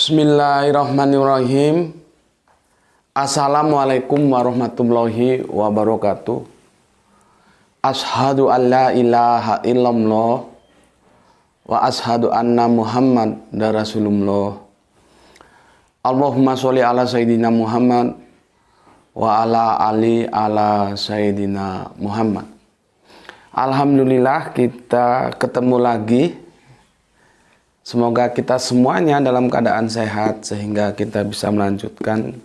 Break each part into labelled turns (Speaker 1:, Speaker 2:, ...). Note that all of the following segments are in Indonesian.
Speaker 1: Bismillahirrahmanirrahim. Assalamualaikum warahmatullahi wabarakatuh. Ashhadu an la ilaha illallah wa ashhadu anna Muhammad rasulullah. Allahumma sholli ala sayyidina Muhammad wa ala ali ala sayyidina Muhammad. Alhamdulillah kita ketemu lagi. Semoga kita semuanya dalam keadaan sehat sehingga kita bisa melanjutkan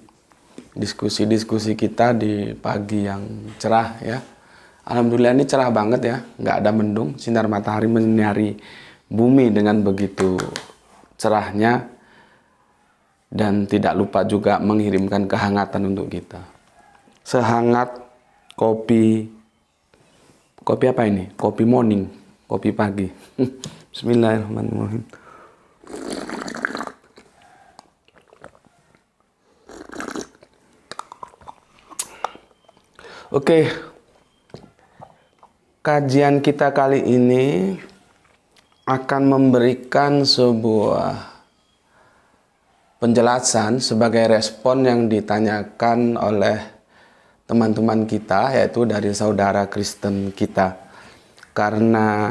Speaker 1: diskusi-diskusi kita di pagi yang cerah ya. Alhamdulillah ini cerah banget ya, nggak ada mendung, sinar matahari menyinari bumi dengan begitu cerahnya dan tidak lupa juga mengirimkan kehangatan untuk kita. Sehangat kopi apa ini? Kopi morning, kopi pagi. Bismillahirrahmanirrahim. Oke, kajian kita kali ini akan memberikan sebuah penjelasan sebagai respon yang ditanyakan oleh teman-teman kita, yaitu dari saudara Kristen kita. Karena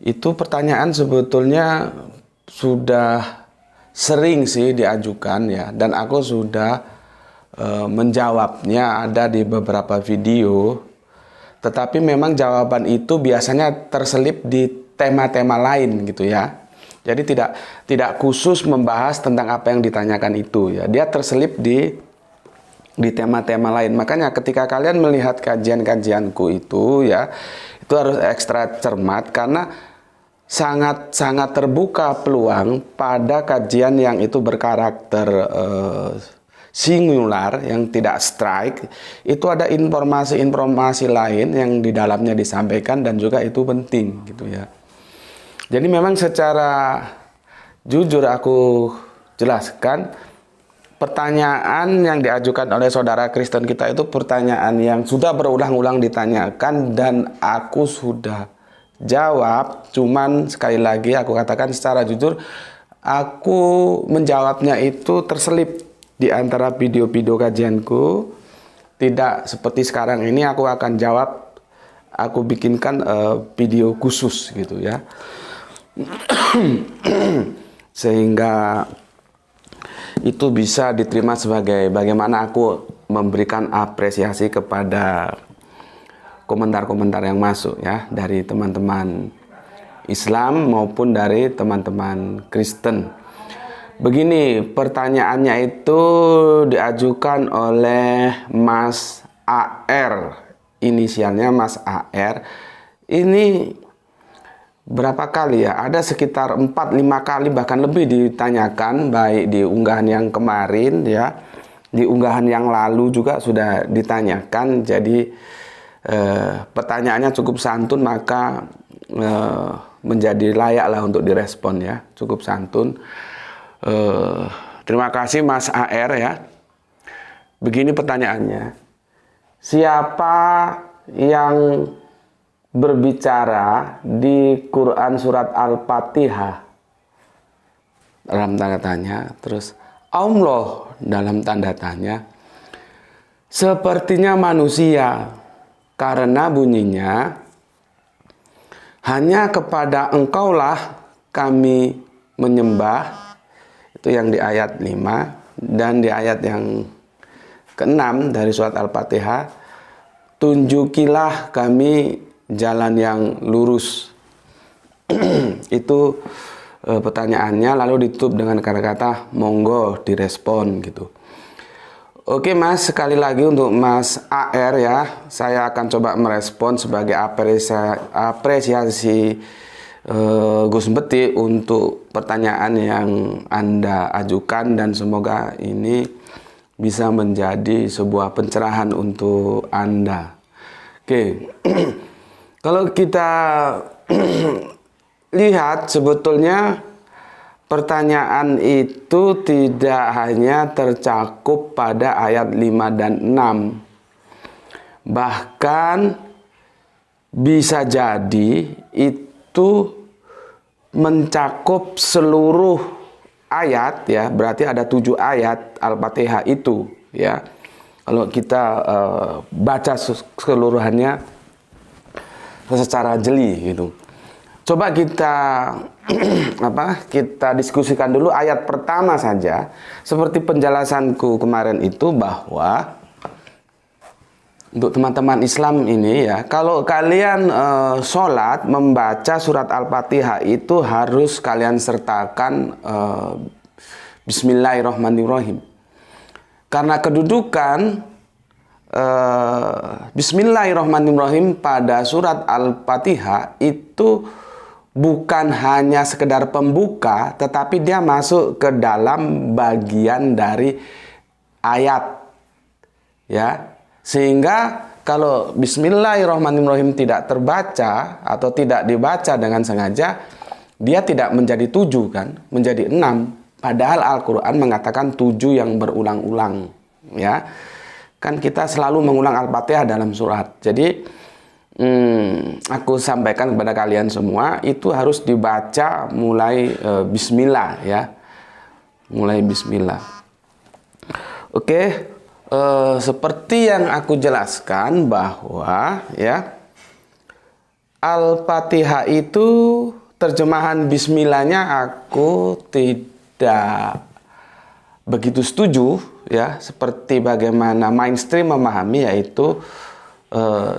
Speaker 1: itu pertanyaan sebetulnya sudah sering sih diajukan ya, dan aku sudah menjawabnya ada di beberapa video, tetapi memang jawaban itu biasanya terselip di tema-tema lain gitu ya. Jadi tidak khusus membahas tentang apa yang ditanyakan itu ya. Dia terselip di tema-tema lain. Makanya ketika kalian melihat kajian-kajianku itu ya, itu harus ekstra cermat karena sangat terbuka peluang pada kajian yang itu berkarakter singular, yang tidak strike, itu ada informasi-informasi lain yang di dalamnya disampaikan dan juga itu penting gitu ya. Jadi memang secara jujur aku jelaskan, pertanyaan yang diajukan oleh saudara Kristen kita itu pertanyaan yang sudah berulang-ulang ditanyakan dan aku sudah jawab. Cuman sekali lagi aku katakan secara jujur, aku menjawabnya itu terselip di antara video-video kajianku. Tidak seperti sekarang ini aku akan jawab, aku bikinkan video khusus gitu ya. Sehingga itu bisa diterima sebagai bagaimana aku memberikan apresiasi kepada komentar-komentar yang masuk ya, dari teman-teman Islam maupun dari teman-teman Kristen. Begini, pertanyaannya itu diajukan oleh Mas AR, inisialnya Mas AR. Ini berapa kali ya? Ada sekitar 4-5 kali bahkan lebih ditanyakan, baik di unggahan yang kemarin ya, di unggahan yang lalu juga sudah ditanyakan. Jadi pertanyaannya cukup santun, maka menjadi layak lah untuk direspon ya, cukup santun. Terima kasih Mas AR ya. Begini pertanyaannya, siapa yang berbicara di Quran surat Al-Fatihah? Dalam tanda tanya. Terus Allah dalam tanda tanya. Sepertinya manusia, karena bunyinya, hanya kepada engkaulah kami menyembah. Itu yang di ayat 5, dan di ayat yang ke-6 dari surat Al-Fatihah, tunjukilah kami jalan yang lurus. Itu pertanyaannya, lalu ditutup dengan kata-kata monggo direspon gitu. Oke Mas, sekali lagi untuk Mas AR ya, saya akan coba merespon sebagai apresiasi Gus Beti untuk pertanyaan yang Anda ajukan, dan semoga ini bisa menjadi sebuah pencerahan untuk Anda. Oke. Kalau kita lihat sebetulnya pertanyaan itu tidak hanya tercakup pada ayat 5 dan 6. Bahkan bisa jadi itu mencakup seluruh ayat ya, berarti ada 7 ayat Al-Fatihah itu ya. Kalau kita baca keseluruhannya secara jeli gitu. Coba kita kita diskusikan dulu ayat pertama saja. Seperti penjelasanku kemarin itu, bahwa untuk teman-teman Islam ini ya, kalau kalian sholat membaca surat Al-Fatihah itu harus kalian sertakan Bismillahirrahmanirrahim. Karena kedudukan Bismillahirrahmanirrahim pada surat Al-Fatihah itu bukan hanya sekedar pembuka, tetapi dia masuk ke dalam bagian dari ayat ya. Sehingga kalau Bismillahirrahmanirrahim tidak terbaca atau tidak dibaca dengan sengaja, dia tidak menjadi 7 kan, menjadi 6. Padahal Al-Quran mengatakan 7 yang berulang-ulang ya. Kan kita selalu mengulang Al-Fatihah dalam surat. Jadi aku sampaikan kepada kalian semua, itu harus dibaca mulai Bismillah ya. Mulai Bismillah. Oke, seperti yang aku jelaskan bahwa ya, Al-Fatihah itu terjemahan Bismillahnya aku tidak begitu setuju ya, seperti bagaimana mainstream memahami, yaitu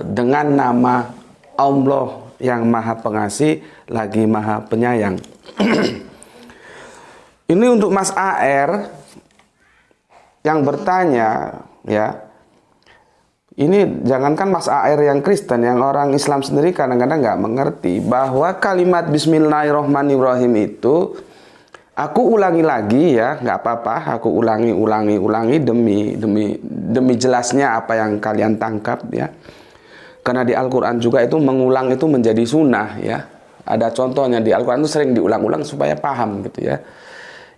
Speaker 1: dengan nama Allah yang Maha Pengasih lagi Maha Penyayang. Ini untuk Mas AR yang bertanya ya. Ini jangankan Mas AR yang Kristen, yang orang Islam sendiri kadang-kadang nggak mengerti bahwa kalimat Bismillahirrahmanirrahim itu, aku ulangi lagi ya, nggak apa-apa, aku ulangi demi jelasnya apa yang kalian tangkap ya. Karena di Al-Quran juga itu mengulang itu menjadi sunnah ya. Ada contohnya di Al-Quran itu sering diulang-ulang supaya paham gitu ya.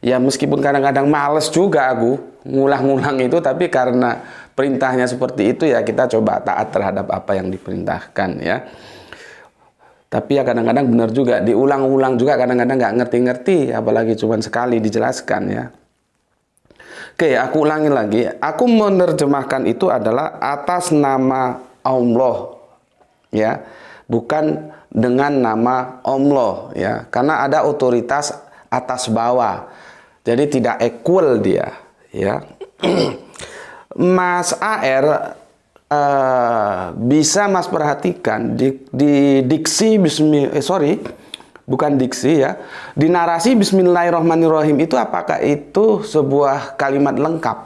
Speaker 1: Ya meskipun kadang-kadang males juga aku ngulang-ngulang itu, tapi karena perintahnya seperti itu ya, kita coba taat terhadap apa yang diperintahkan ya. Tapi ya kadang-kadang benar juga, diulang-ulang juga kadang-kadang nggak ngerti-ngerti, apalagi cuma sekali dijelaskan ya. Oke, aku ulangi lagi. Aku menerjemahkan itu adalah atas nama Allah ya, bukan dengan nama Allah ya. Karena ada otoritas atas bawah, jadi tidak equal dia ya. Mas AR, bisa Mas perhatikan di diksi bukan diksi ya, di narasi Bismillahirrahmanirrahim itu, apakah itu sebuah kalimat lengkap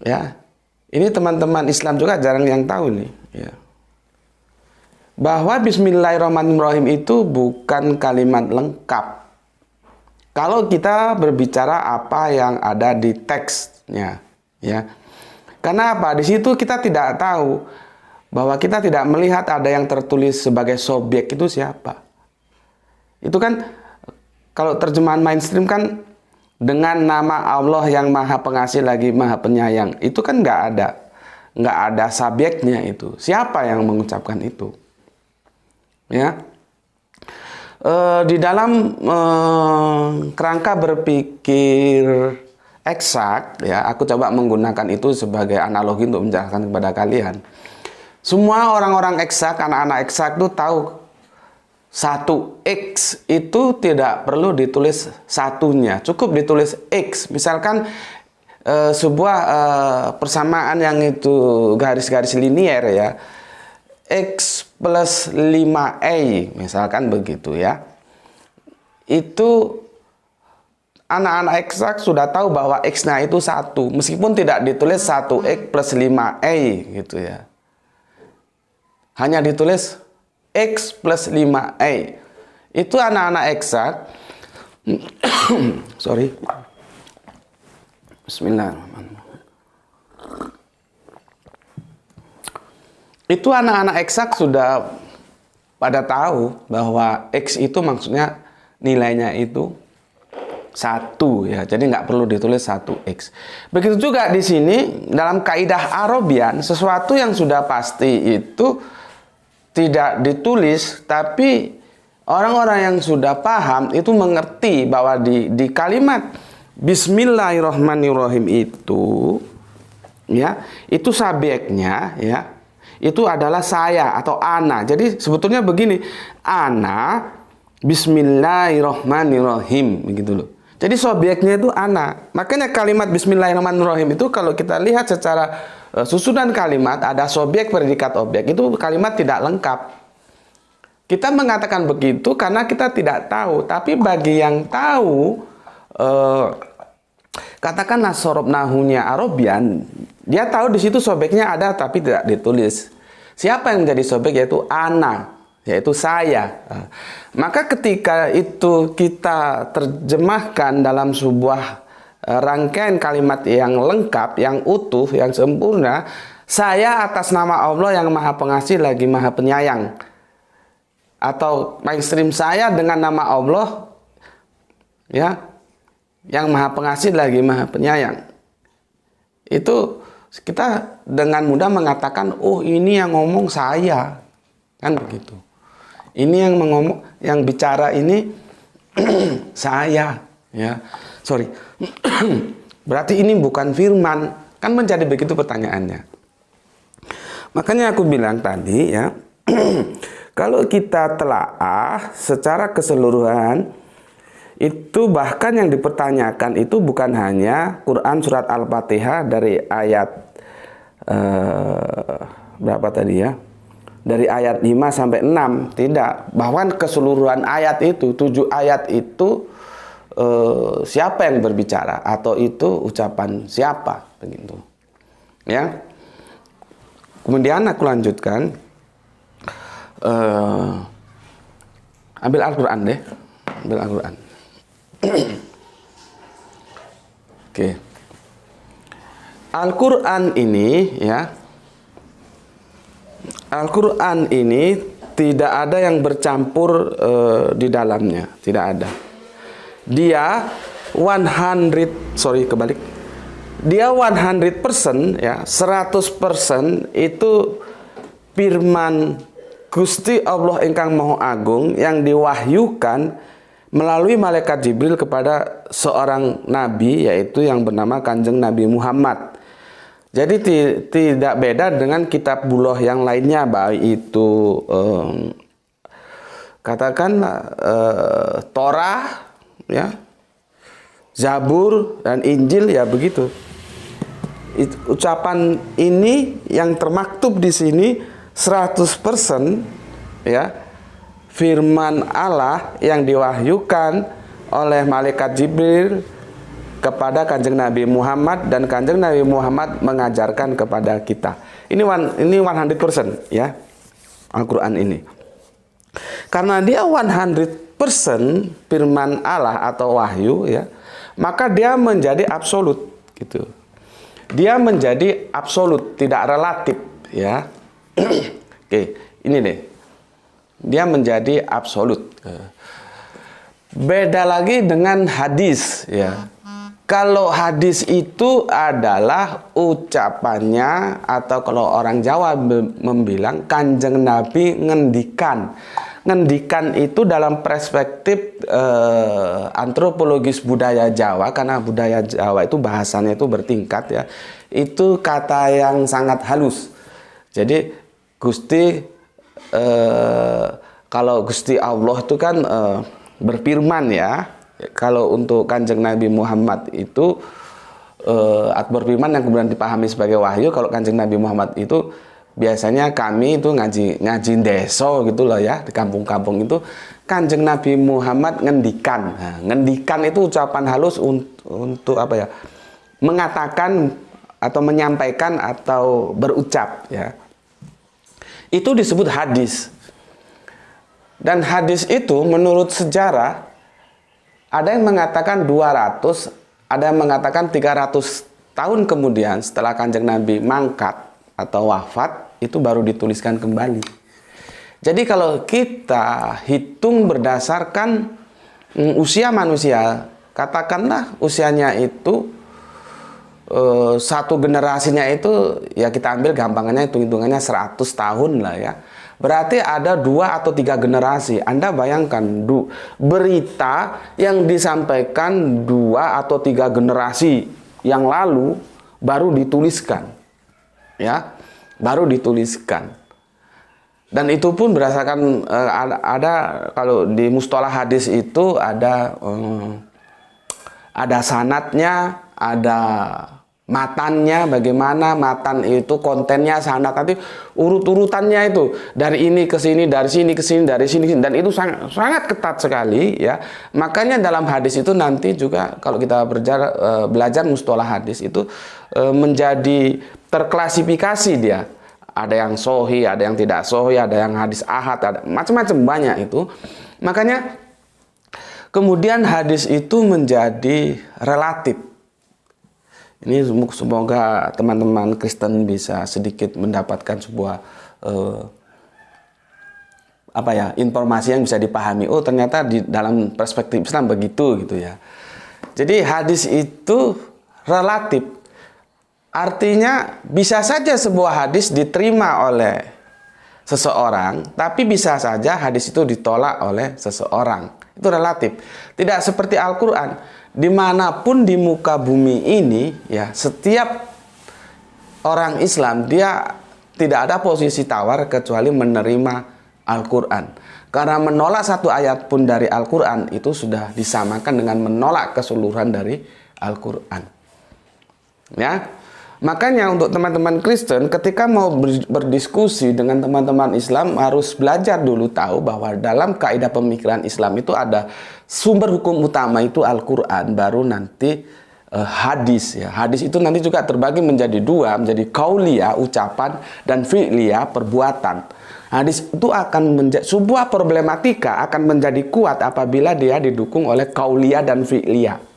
Speaker 1: ya. Ini teman-teman Islam juga jarang yang tahu nih ya, bahwa Bismillahirrahmanirrahim itu bukan kalimat lengkap kalau kita berbicara apa yang ada di teksnya ya. Karena apa? Di situ kita tidak tahu, bahwa kita tidak melihat ada yang tertulis sebagai subjek itu siapa. Itu kan kalau terjemahan mainstream kan dengan nama Allah yang Maha Pengasih lagi Maha Penyayang. Itu kan nggak ada subjeknya itu. Siapa yang mengucapkan itu? Ya. Di dalam kerangka berpikir eksak ya, aku coba menggunakan itu sebagai analogi untuk menjelaskan kepada kalian. Semua orang-orang eksak, anak-anak eksak itu tahu 1x itu tidak perlu ditulis satunya, cukup ditulis x. Misalkan sebuah persamaan yang itu garis-garis linier ya, x plus 5y misalkan begitu ya. Itu anak-anak eksak sudah tahu bahwa x-nya itu 1, meskipun tidak ditulis 1x plus 5y gitu ya. Hanya ditulis x plus 5y. Itu anak-anak eksak. Sorry. Bismillahirrahmanirrahim. Itu anak-anak eksak sudah pada tahu bahwa x itu maksudnya nilainya itu 1 ya. Jadi nggak perlu ditulis 1x. Begitu juga di sini dalam kaidah Arabian, sesuatu yang sudah pasti itu tidak ditulis, tapi Orang-orang yang sudah paham itu mengerti bahwa di kalimat Bismillahirrahmanirrahim itu, ya, itu subjeknya, ya, itu adalah saya atau ana. Jadi sebetulnya begini, ana Bismillahirrahmanirrahim, begitu loh. Jadi subjeknya itu ana. Makanya kalimat Bismillahirrahmanirrahim itu kalau kita lihat secara susunan kalimat, ada subjek, predikat, objek, itu kalimat tidak lengkap. Kita mengatakan begitu karena kita tidak tahu. Tapi bagi yang tahu, katakanlah sorob nahunya Arabian, dia tahu di situ sobeknya ada tapi tidak ditulis. Siapa yang menjadi sobek? Yaitu ana, yaitu saya. Maka ketika itu kita terjemahkan dalam sebuah rangkaian kalimat yang lengkap, yang utuh, yang sempurna, saya atas nama Allah yang Maha Pengasih lagi Maha Penyayang. Atau mainstream saya dengan nama Allah, ya, yang Maha Pengasih lagi Maha Penyayang. Itu kita dengan mudah mengatakan, oh ini yang ngomong saya, kan begitu. Ini yang ngomong, yang bicara ini saya, ya. Sorry. Berarti ini bukan firman, kan menjadi begitu pertanyaannya. Makanya aku bilang tadi, ya. Kalau kita telaah secara keseluruhan, itu bahkan yang dipertanyakan itu bukan hanya Quran surat Al-Fatihah dari ayat berapa tadi ya? Dari ayat 5 sampai 6, tidak. Bahkan keseluruhan ayat itu, 7 ayat itu siapa yang berbicara atau itu ucapan siapa, begitu. Ya. Kemudian aku lanjutkan. Ambil Al-Quran deh. Ambil Al-Quran. Oke. Al-Quran ini, ya, Al-Quran ini tidak ada yang bercampur di dalamnya, tidak ada. Dia 100%, ya, 100% itu firman Gusti Allah ingkang Maha Agung yang diwahyukan melalui malaikat Jibril kepada seorang nabi, yaitu yang bernama Kanjeng Nabi Muhammad. Jadi tidak beda dengan kitabullah yang lainnya, baik itu katakanlah Torah, ya, Zabur dan Injil, ya begitu. Ucapan ini yang termaktub di sini 100%, ya, firman Allah yang diwahyukan oleh malaikat Jibril kepada Kanjeng Nabi Muhammad, dan Kanjeng Nabi Muhammad mengajarkan kepada kita. Ini 100%, ya, Al-Quran ini. Karena dia 100% firman Allah atau wahyu, ya, maka dia menjadi absolut, gitu. Dia menjadi absolut, tidak relatif, ya. Oke, ini deh. Dia menjadi absolut. Beda lagi dengan hadis, ya. Kalau hadis itu adalah ucapannya, atau kalau orang Jawa membilang Kanjeng Nabi ngendikan. Ngendikan itu dalam perspektif antropologis budaya Jawa, karena budaya Jawa itu bahasanya itu bertingkat, ya. Itu kata yang sangat halus. Jadi Gusti, kalau Gusti Allah itu kan berfirman, ya. Kalau untuk Kanjeng Nabi Muhammad itu berfirman yang kemudian dipahami sebagai wahyu. Kalau Kanjeng Nabi Muhammad itu biasanya kami itu ngaji deso gitu loh, ya, di kampung-kampung itu Kanjeng Nabi Muhammad ngendikan. Nah, ngendikan itu ucapan halus untuk apa, ya? Mengatakan atau menyampaikan atau berucap, ya. Itu disebut hadis. Dan hadis itu menurut sejarah ada yang mengatakan 200, ada yang mengatakan 300 tahun kemudian setelah Kanjeng Nabi mangkat atau wafat, itu baru dituliskan kembali. Jadi kalau kita hitung berdasarkan usia manusia, katakanlah usianya itu satu generasinya itu, ya kita ambil gampangannya hitung-hitungannya 100 tahun lah, ya. berarti ada 2 atau 3 generasi. Anda bayangkan, berita yang disampaikan 2 atau 3 generasi yang lalu baru dituliskan. Ya, baru dituliskan. Dan itu pun berdasarkan ada kalau di mustalah hadis itu ada sanadnya, ada matannya, bagaimana matan itu kontennya, sanad nanti urut-urutannya itu dari ini ke sini, dari sini ke sini, dari sini ke sini, dan itu sangat ketat sekali ya. Makanya dalam hadis itu nanti juga kalau kita belajar mustalah hadis itu menjadi terklasifikasi dia. Ada yang sohi, ada yang tidak sohi, ada yang hadis ahad, ada macam-macam banyak itu. Makanya kemudian hadis itu menjadi relatif. Ini semoga teman-teman Kristen bisa sedikit mendapatkan sebuah informasi yang bisa dipahami. Oh, ternyata di dalam perspektif Islam begitu gitu ya. Jadi hadis itu relatif. Artinya bisa saja sebuah hadis diterima oleh seseorang, tapi bisa saja hadis itu ditolak oleh seseorang. Itu relatif. Tidak seperti Al-Quran. Dimanapun di muka bumi ini, ya, setiap orang Islam dia tidak ada posisi tawar kecuali menerima Al-Quran. Karena menolak satu ayat pun dari Al-Quran itu sudah disamakan dengan menolak keseluruhan dari Al-Quran. Ya. Makanya untuk teman-teman Kristen ketika mau berdiskusi dengan teman-teman Islam harus belajar dulu tahu bahwa dalam kaidah pemikiran Islam itu ada sumber hukum utama itu Al-Quran, baru nanti hadis ya. Hadis itu nanti juga terbagi menjadi 2, menjadi qauliyah ucapan dan fi'liyah perbuatan. Hadis itu akan menjadi sebuah problematika akan menjadi kuat apabila dia didukung oleh qauliyah dan fi'liyah.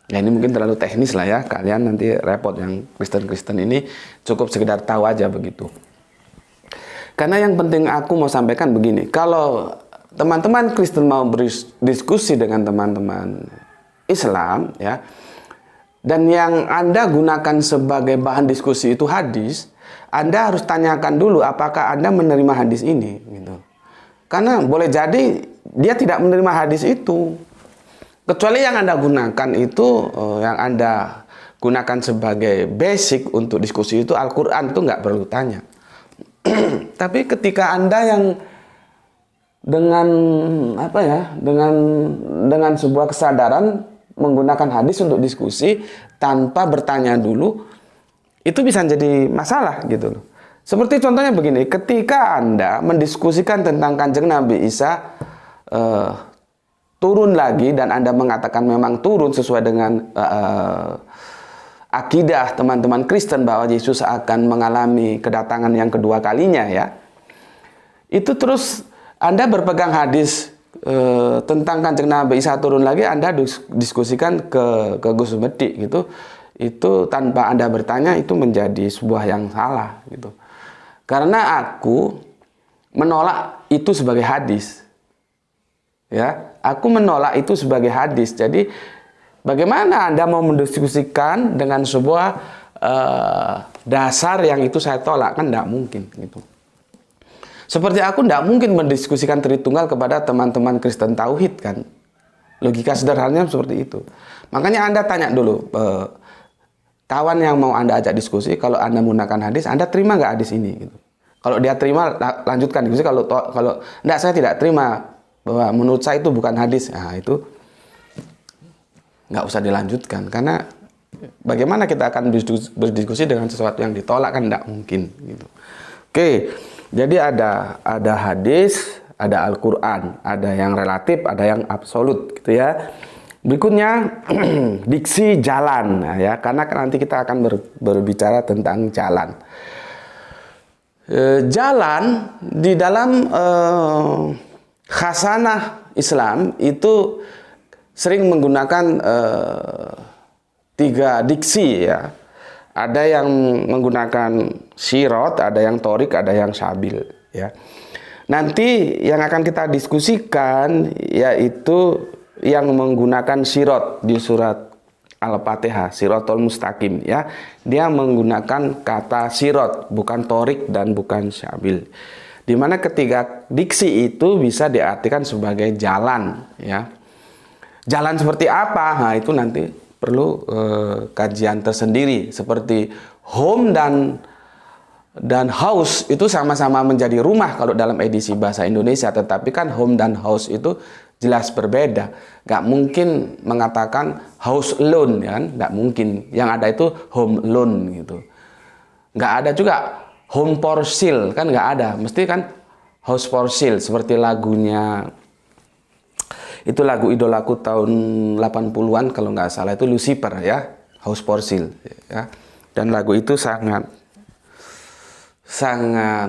Speaker 1: Ya ini mungkin terlalu teknis lah ya, kalian nanti repot yang Kristen-Kristen ini, cukup sekedar tahu aja begitu. Karena yang penting aku mau sampaikan begini, kalau teman-teman Kristen mau berdiskusi dengan teman-teman Islam ya, dan yang Anda gunakan sebagai bahan diskusi itu hadis, Anda harus tanyakan dulu apakah Anda menerima hadis ini gitu. Karena boleh jadi dia tidak menerima hadis itu. Kecuali yang Anda gunakan itu, yang Anda gunakan sebagai basic untuk diskusi itu Al-Quran, itu nggak perlu tanya. Tapi ketika Anda yang dengan dengan sebuah kesadaran menggunakan hadis untuk diskusi tanpa bertanya dulu, itu bisa jadi masalah gitu loh. Seperti contohnya begini, ketika Anda mendiskusikan tentang Kanjeng Nabi Isa turun lagi dan Anda mengatakan memang turun sesuai dengan akidah teman-teman Kristen bahwa Yesus akan mengalami kedatangan yang kedua kalinya ya. Itu terus Anda berpegang hadis tentang Kanjeng Nabi Isa turun lagi, Anda diskusikan ke Gus Medik gitu. Itu tanpa Anda bertanya itu menjadi sebuah yang salah gitu. Karena aku menolak itu sebagai hadis. Ya, aku menolak itu sebagai hadis. Jadi bagaimana Anda mau mendiskusikan dengan sebuah dasar yang itu saya tolak? Kan tidak mungkin gitu. Seperti aku tidak mungkin mendiskusikan Tritunggal kepada teman-teman Kristen Tauhid kan. Logika sederhananya seperti itu. Makanya Anda tanya dulu kawan yang mau Anda ajak diskusi, kalau Anda menggunakan hadis, Anda terima nggak hadis ini gitu. Kalau dia terima, lanjutkan diskusi. Kalau enggak, saya tidak terima, bahwa menurut saya itu bukan hadis, nah itu nggak usah dilanjutkan. Karena bagaimana kita akan berdiskusi dengan sesuatu yang ditolak, kan nggak mungkin gitu. Oke, jadi ada hadis, ada Al-Quran, ada yang relatif, ada yang absolut gitu ya. Berikutnya diksi jalan, nah, ya, karena nanti kita akan berbicara tentang jalan. Jalan di dalam khasanah Islam itu sering menggunakan 3 diksi ya. Ada yang menggunakan sirot, ada yang torik, ada yang sabil ya. Nanti yang akan kita diskusikan yaitu yang menggunakan sirot di surat Al-Fatihah, Siratul Mustaqim ya. Dia menggunakan kata sirot, bukan torik dan bukan sabil. Dimana ketiga diksi itu bisa diartikan sebagai jalan, ya. Jalan seperti apa? Nah, itu nanti perlu kajian tersendiri. Seperti home dan house itu sama-sama menjadi rumah kalau dalam edisi bahasa Indonesia. Tetapi kan home dan house itu jelas berbeda. Gak mungkin mengatakan house alone, kan? Gak mungkin. Yang ada itu home alone gitu. Gak ada juga home for sale, kan gak ada. Mesti kan house for sale, seperti lagunya. Itu lagu idolaku tahun 80-an kalau nggak salah, itu Lucifer, ya, House for Sale, ya. Dan lagu itu sangat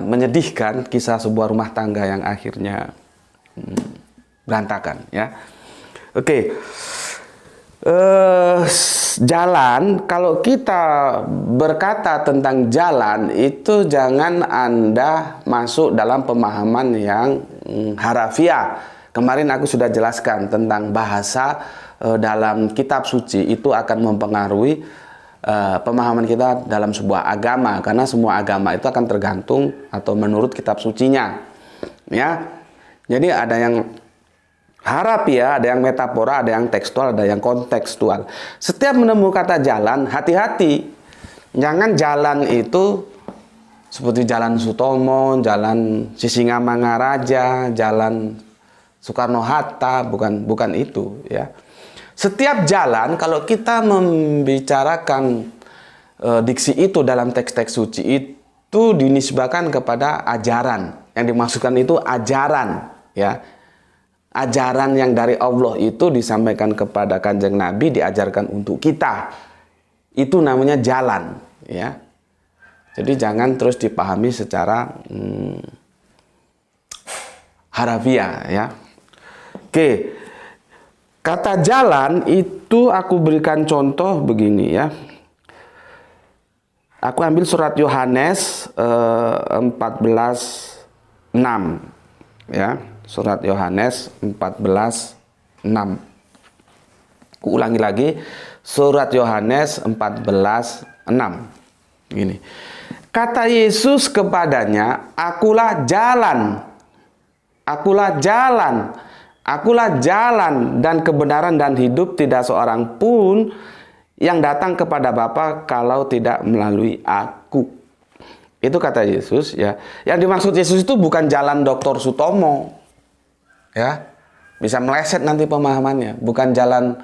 Speaker 1: menyedihkan, kisah sebuah rumah tangga yang akhirnya berantakan, ya. Oke. Jalan, kalau kita berkata tentang jalan itu jangan Anda masuk dalam pemahaman yang harafiah. Kemarin aku sudah jelaskan tentang bahasa dalam kitab suci itu akan mempengaruhi pemahaman kita dalam sebuah agama, karena semua agama itu akan tergantung atau menurut kitab sucinya, ya. Jadi ada yang harafiah, ada yang metafora, ada yang tekstual, ada yang kontekstual. Setiap menemukan kata jalan, hati-hati. Jangan jalan itu seperti jalan Sutomo, jalan Sisingamangaraja, jalan Soekarno-Hatta, bukan itu, ya. Setiap jalan, kalau kita membicarakan diksi itu dalam teks-teks suci itu dinisbahkan kepada ajaran. Yang dimaksudkan itu ajaran, ya. Ajaran yang dari Allah itu disampaikan kepada Kanjeng Nabi, diajarkan untuk kita. Itu namanya jalan, ya. Jadi jangan terus dipahami secara harafiah, ya. Oke, kata jalan itu aku berikan contoh begini, ya. Aku ambil surat Yohanes 14:6, ya. Surat Yohanes 14:6. Aku ulangi lagi, surat Yohanes 14:6. Gini. Kata Yesus kepadanya, "Akulah jalan. Akulah jalan. Akulah jalan dan kebenaran dan hidup, tidak seorang pun yang datang kepada Bapa kalau tidak melalui aku." Itu kata Yesus, ya. Yang dimaksud Yesus itu bukan jalan Dr. Sutomo, ya. Bisa meleset nanti pemahamannya. Bukan jalan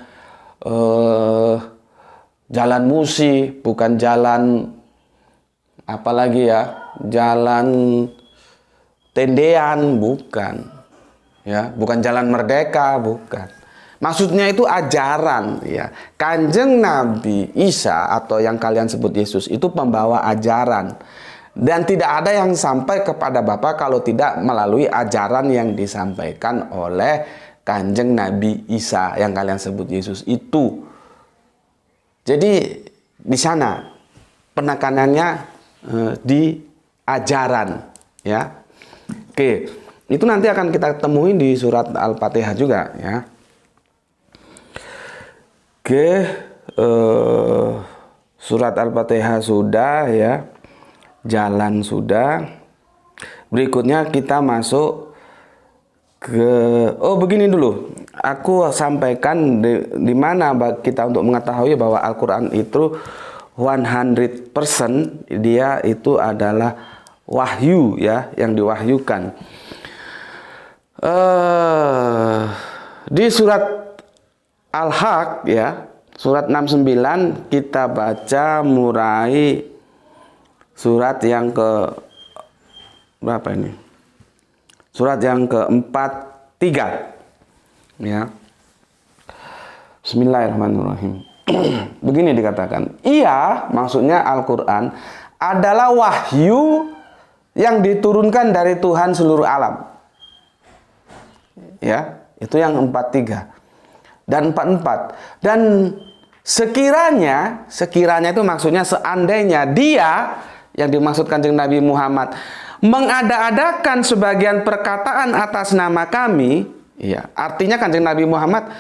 Speaker 1: jalan Musi, bukan jalan apalagi, ya, jalan Tendean, bukan. Ya, bukan jalan Merdeka, bukan. Maksudnya itu ajaran, ya. Kanjeng Nabi Isa atau yang kalian sebut Yesus itu pembawa ajaran. Dan tidak ada yang sampai kepada Bapa kalau tidak melalui ajaran yang disampaikan oleh Kanjeng Nabi Isa yang kalian sebut Yesus itu. Jadi di sana penekanannya di ajaran, ya. Oke. Itu nanti akan kita temuin di surat Al-Fatihah juga, ya. Oke, surat Al-Fatihah sudah, ya. Jalan sudah. Berikutnya kita masuk ke begini dulu. Aku sampaikan di mana kita untuk mengetahui bahwa Al-Qur'an itu 100% dia itu adalah wahyu, ya, yang diwahyukan. Di surat Al-Haq, ya, surat 69 kita baca murai surat yang ke berapa ini? Surat yang ke-43, ya. Bismillahirrahmanirrahim. Begini dikatakan, ia, maksudnya Al-Quran, adalah wahyu yang diturunkan dari Tuhan seluruh alam. Ya, itu yang 43 dan 44. Dan sekiranya itu maksudnya seandainya dia, yang dimaksud Kanjeng Nabi Muhammad, mengada-adakan sebagian perkataan atas nama kami, ya, artinya Kanjeng Nabi Muhammad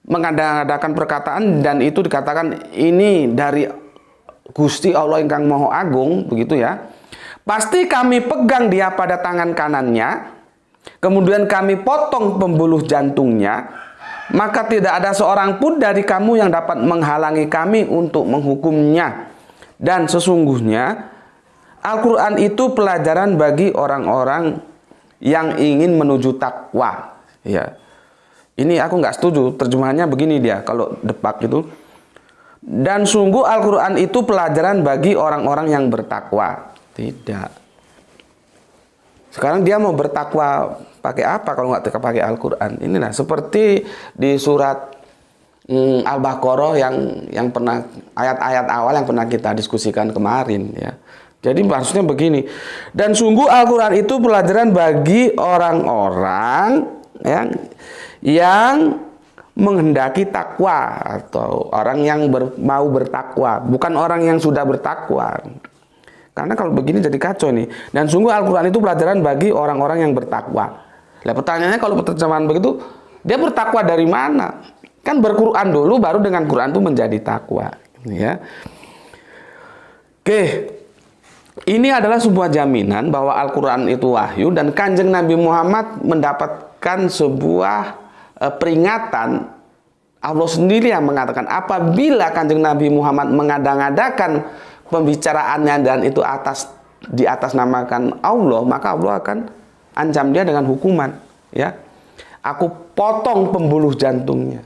Speaker 1: mengada-adakan perkataan dan itu dikatakan ini dari Gusti Allah ingkang Maha Agung, begitu, ya. Pasti kami pegang dia pada tangan kanannya, kemudian kami potong pembuluh jantungnya, maka tidak ada seorang pun dari kamu yang dapat menghalangi kami untuk menghukumnya. Dan sesungguhnya Al-Quran itu pelajaran bagi orang-orang yang ingin menuju takwa. Ya, ini aku nggak setuju. Terjemahannya begini dia, kalau depak itu. Dan sungguh Al-Quran itu pelajaran bagi orang-orang yang bertakwa. Tidak. Sekarang dia mau bertakwa pakai apa kalau nggak pakai Al-Quran? Inilah seperti di surat Al-Baqarah yang pernah ayat-ayat awal yang pernah kita diskusikan kemarin, ya. Jadi maksudnya begini. Dan sungguh Al-Quran itu pelajaran bagi orang-orang yang menghendaki takwa, atau orang yang mau bertakwa, bukan orang yang sudah bertakwa. Karena kalau begini jadi kacau nih. Dan sungguh Al-Quran itu pelajaran bagi orang-orang yang bertakwa. Nah, pertanyaannya kalau terjemahan begitu, dia bertakwa dari mana? Kan berquran dulu, baru dengan Quran itu menjadi takwa. Ya. Oke, ini adalah sebuah jaminan bahwa Al-Quran itu wahyu, dan Kanjeng Nabi Muhammad mendapatkan sebuah peringatan. Allah sendiri yang mengatakan apabila Kanjeng Nabi Muhammad mengadang-adakan pembicaraannya dan itu di atas namakan Allah, maka Allah akan ancam dia dengan hukuman, ya. Aku potong pembuluh jantungnya.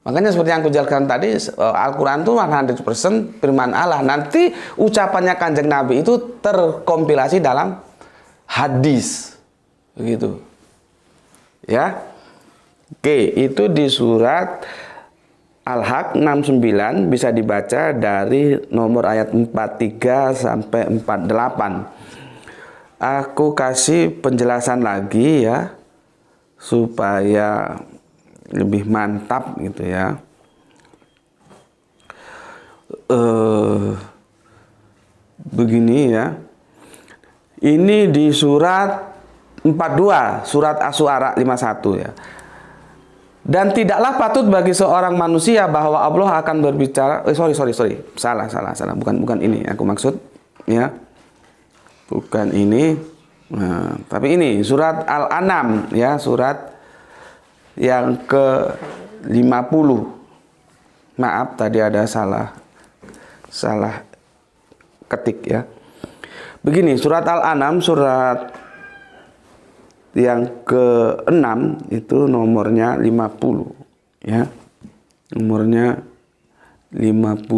Speaker 1: Makanya seperti yang aku jelaskan tadi, Al-Quran itu 100% firman Allah. Nanti ucapannya Kanjeng Nabi itu terkompilasi dalam hadis, begitu. Ya. Oke, itu di surat Al-Haq 69, bisa dibaca dari nomor ayat 43 sampai 48. Aku kasih penjelasan lagi ya, supaya lebih mantap gitu ya. Begini ya. Ini di surat 42, surat Asy-Syu'ara 51 ya. Dan tidaklah patut bagi seorang manusia bahwa Allah akan berbicara. Sorry. Salah. Bukan ini aku maksud. Ya. Bukan ini. Nah, tapi ini surat Al-An'am ya, surat yang ke-50. Maaf, tadi ada salah ketik ya. Begini, surat Al-An'am surat yang ke-6 itu nomornya 50 ya. Nomornya 50.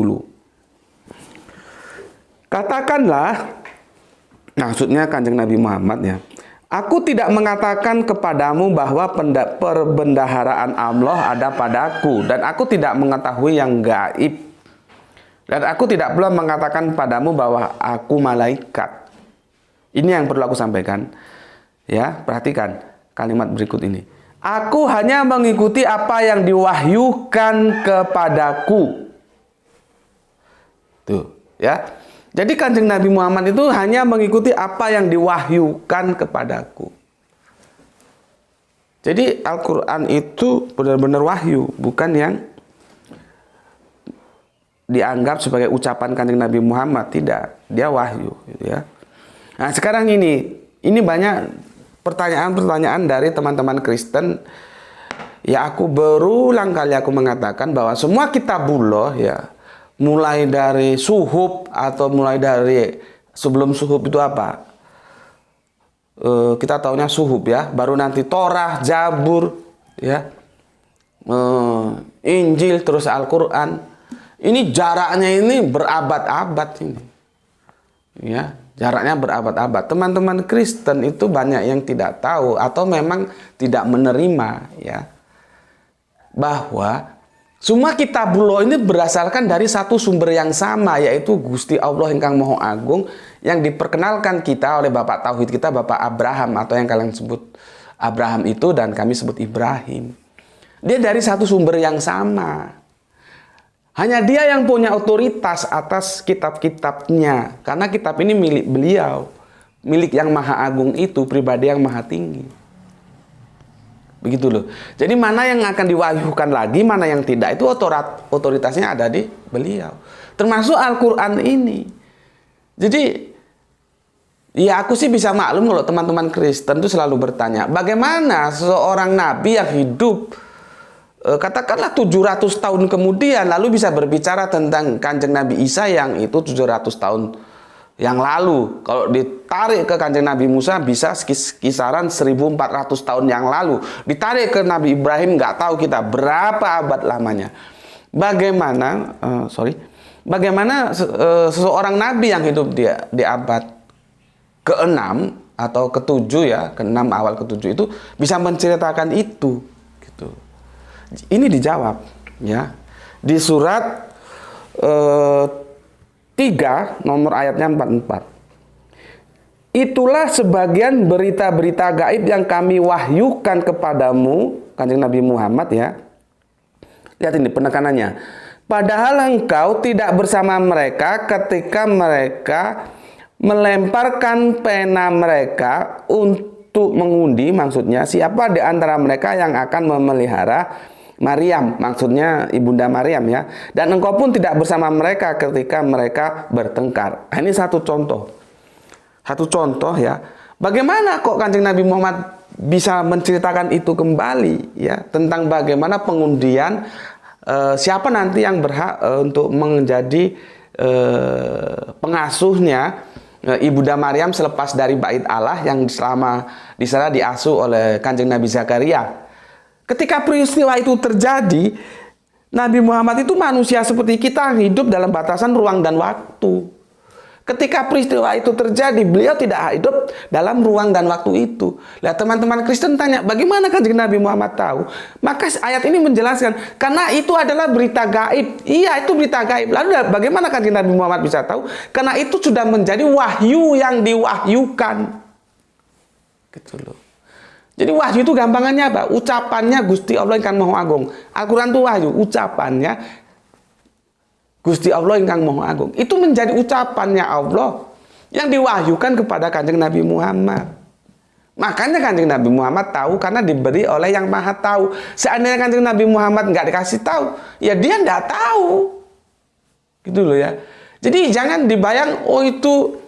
Speaker 1: Katakanlah, maksudnya Kanjeng Nabi Muhammad ya, aku tidak mengatakan kepadamu bahwa perbendaharaan Allah ada padaku, dan aku tidak mengetahui yang gaib, dan aku tidak pula mengatakan padamu bahwa aku malaikat. Ini yang perlu aku sampaikan. Ya, perhatikan kalimat berikut ini. Aku hanya mengikuti apa yang diwahyukan kepadaku. Tuh, ya. Jadi Kanjeng Nabi Muhammad itu hanya mengikuti apa yang diwahyukan kepadaku. Jadi Al-Quran itu benar-benar wahyu, bukan yang dianggap sebagai ucapan Kanjeng Nabi Muhammad. Tidak, dia wahyu gitu ya. Nah, sekarang ini banyak pertanyaan-pertanyaan dari teman-teman Kristen. Ya, aku berulang kali aku mengatakan bahwa semua kitabullah ya, mulai dari suhuf atau mulai dari sebelum suhuf itu apa? Kita taunya suhuf ya, baru nanti Torah, Zabur ya, Injil, terus Al-Quran. Ini jaraknya ini berabad-abad ini. Ya. Jaraknya berabad-abad. Teman-teman Kristen itu banyak yang tidak tahu atau memang tidak menerima ya, bahwa semua kitabullah ini berdasarkan dari satu sumber yang sama, yaitu Gusti Allah Ingkang Maha Agung, yang diperkenalkan kita oleh Bapak Tauhid kita, Bapak Abraham, atau yang kalian sebut Abraham itu dan kami sebut Ibrahim. Dia dari satu sumber yang sama. Hanya dia yang punya otoritas atas kitab-kitabnya. Karena kitab ini milik beliau. Milik yang maha agung itu, pribadi yang maha tinggi. Begitu loh. Jadi mana yang akan diwahyukan lagi, mana yang tidak, itu otoritasnya ada di beliau. Termasuk Al-Quran ini. Jadi ya aku sih bisa maklum kalau teman-teman Kristen itu selalu bertanya, bagaimana seorang nabi yang hidup katakanlah 700 tahun kemudian lalu bisa berbicara tentang Kanjeng Nabi Isa yang itu 700 tahun yang lalu. Kalau ditarik ke Kanjeng Nabi Musa bisa kisaran 1400 tahun yang lalu. Ditarik ke Nabi Ibrahim nggak tahu kita berapa abad lamanya. Bagaimana seseorang nabi yang hidup di abad ke-6 atau ke-7 ya, ke-6 awal ke-7 itu bisa menceritakan itu gitu. Ini dijawab ya di surat 3 nomor ayatnya 44. Itulah sebagian berita-berita gaib yang kami wahyukan kepadamu, Kanjeng Nabi Muhammad ya. Lihat ini penekanannya. Padahal engkau tidak bersama mereka ketika mereka melemparkan pena mereka untuk mengundi, maksudnya siapa di antara mereka yang akan memelihara Maryam, maksudnya ibunda Maryam ya. Dan engkau pun tidak bersama mereka ketika mereka bertengkar. Ini satu contoh ya. Bagaimana kok Kanjeng Nabi Muhammad bisa menceritakan itu kembali ya, tentang bagaimana pengundian siapa nanti yang berhak untuk menjadi pengasuhnya ibunda Maryam selepas dari bait Allah yang selama di sana diasuh oleh Kanjeng Nabi Zakaria. Ketika peristiwa itu terjadi, Nabi Muhammad itu manusia seperti kita, hidup dalam batasan ruang dan waktu. Ketika peristiwa itu terjadi, beliau tidak hidup dalam ruang dan waktu itu. Lihat teman-teman Kristen tanya, bagaimana Kanjeng Nabi Muhammad tahu? Maka ayat ini menjelaskan, karena itu adalah berita gaib. Iya, itu berita gaib. Lalu bagaimana Kanjeng Nabi Muhammad bisa tahu? Karena itu sudah menjadi wahyu yang diwahyukan. Gitu loh. Jadi wahyu itu gampangannya apa? Ucapannya Gusti Allah ingkang Maha Agung. Al-Quran itu wahyu, ucapannya Gusti Allah ingkang Maha Agung. Itu menjadi ucapannya Allah yang diwahyukan kepada Kanjeng Nabi Muhammad. Makanya Kanjeng Nabi Muhammad tahu karena diberi oleh yang Maha Tahu. Seandainya Kanjeng Nabi Muhammad nggak dikasih tahu, ya dia nggak tahu. Gitu loh ya. Jadi jangan dibayang, oh itu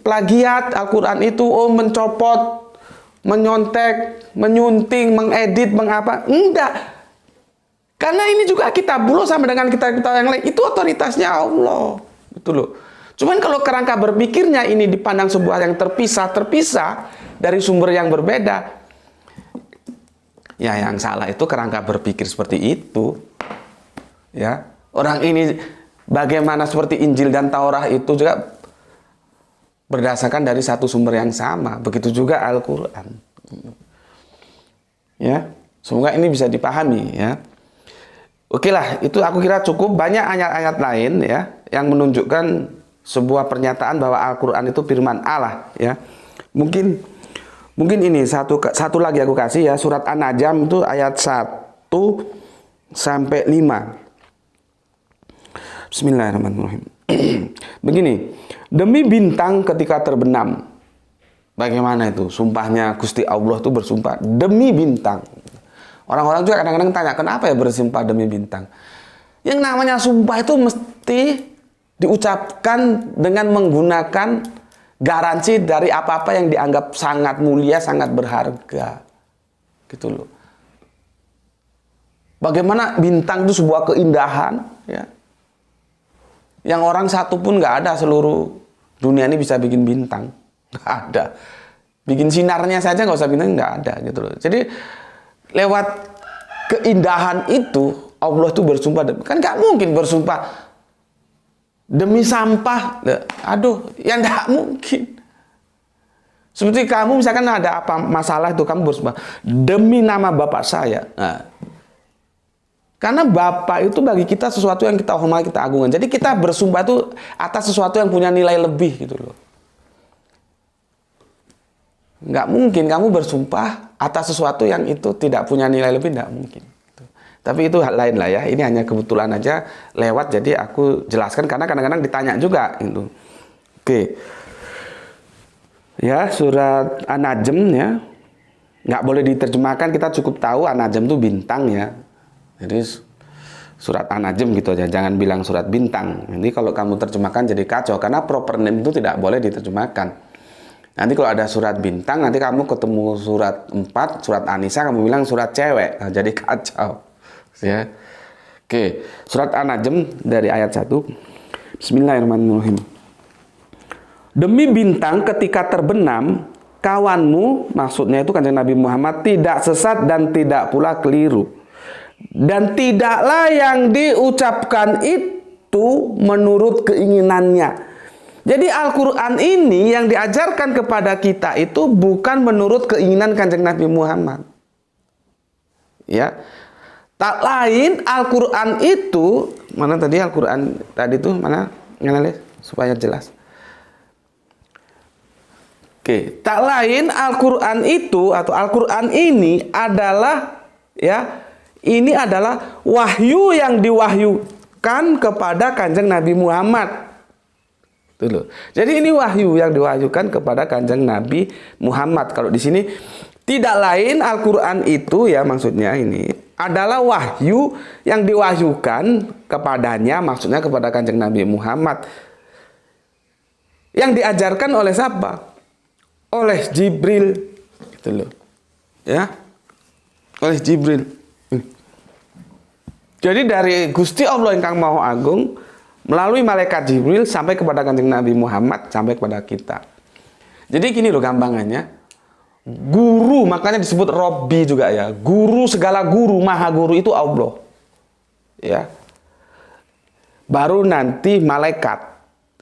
Speaker 1: plagiat Al-Quran itu, oh mencopot, menyontek, menyunting, mengedit, mengapa. Enggak. Karena ini juga kitabullah sama dengan kitab-kitab yang lain. Itu otoritasnya Allah. Gitu loh. Cuman kalau kerangka berpikirnya ini dipandang sebuah yang terpisah dari sumber yang berbeda. Ya yang salah itu kerangka berpikir seperti itu. Ya. Orang ini bagaimana seperti Injil dan Taurat itu juga berdasarkan dari satu sumber yang sama. Begitu juga Al-Quran. Ya, semoga ini bisa dipahami ya. Oke lah, itu aku kira cukup. Banyak ayat-ayat lain ya yang menunjukkan sebuah pernyataan bahwa Al-Quran itu firman Allah ya. Mungkin ini satu lagi aku kasih ya, surat An-Najm itu ayat 1 sampai 5. Bismillahirrahmanirrahim. Begini, demi bintang ketika terbenam. Bagaimana itu? Sumpahnya Gusti Allah itu bersumpah demi bintang. Orang-orang juga kadang-kadang tanya, kenapa ya bersumpah demi bintang? Yang namanya sumpah itu mesti diucapkan dengan menggunakan garansi dari apa-apa yang dianggap sangat mulia, sangat berharga. Gitu loh. Bagaimana bintang itu sebuah keindahan ya. Yang orang satu pun nggak ada seluruh dunia ini bisa bikin bintang, nggak ada. Bikin sinarnya saja nggak usah bintang, nggak ada gitu loh. Jadi lewat keindahan itu Allah tuh bersumpah, kan nggak mungkin bersumpah demi sampah, aduh, ya nggak mungkin. Seperti kamu misalkan ada apa masalah itu kamu bersumpah demi nama bapak saya. Nah, karena Bapak itu bagi kita sesuatu yang kita hormati, kita agungkan. Jadi kita bersumpah itu atas sesuatu yang punya nilai lebih gitu loh. Nggak mungkin kamu bersumpah atas sesuatu yang itu tidak punya nilai lebih, nggak mungkin. Tapi itu hal lain lah ya. Ini hanya kebetulan aja lewat, jadi aku jelaskan karena kadang-kadang ditanya juga gitu. Oke. Ya, surat An-Najm ya. Nggak boleh diterjemahkan, kita cukup tahu An-Najm itu bintang ya. Jadi surat An-Najm gitu aja, jangan bilang surat bintang. Ini kalau kamu terjemahkan jadi kacau, karena proper name itu tidak boleh diterjemahkan. Nanti kalau ada surat bintang, nanti kamu ketemu surat 4, surat An-Nisa, kamu bilang surat cewek, nah, jadi kacau. Ya. Oke, surat An-Najm dari ayat 1. Bismillahirrahmanirrahim. Demi bintang ketika terbenam, kawanmu, maksudnya itu Kanjeng Nabi Muhammad, tidak sesat dan tidak pula keliru. Dan tidaklah yang diucapkan itu menurut keinginannya. Jadi Al-Quran ini yang diajarkan kepada kita itu bukan menurut keinginan Kanjeng Nabi Muhammad. Ya. Tak lain Al-Quran itu, mana tadi Al-Quran tadi itu mana? Supaya jelas. Oke, tak lain Al-Quran itu atau Al-Quran ini adalah ya, ini adalah wahyu yang diwahyukan kepada Kanjeng Nabi Muhammad. Tuh. Jadi ini wahyu yang diwahyukan kepada Kanjeng Nabi Muhammad. Kalau di sini tidak lain Al-Quran itu ya, maksudnya ini adalah wahyu yang diwahyukan kepadanya, maksudnya kepada Kanjeng Nabi Muhammad. Yang diajarkan oleh siapa? Oleh Jibril. Gitu loh. Ya. Oleh Jibril. Jadi dari Gusti Allah Ingkang Maha Agung melalui malaikat Jibril sampai kepada Kanjeng Nabi Muhammad, sampai kepada kita. Jadi gini loh gampangannya. Guru, makanya disebut Robbi juga ya. Guru, segala guru, maha guru itu Allah. Ya. Baru nanti malaikat,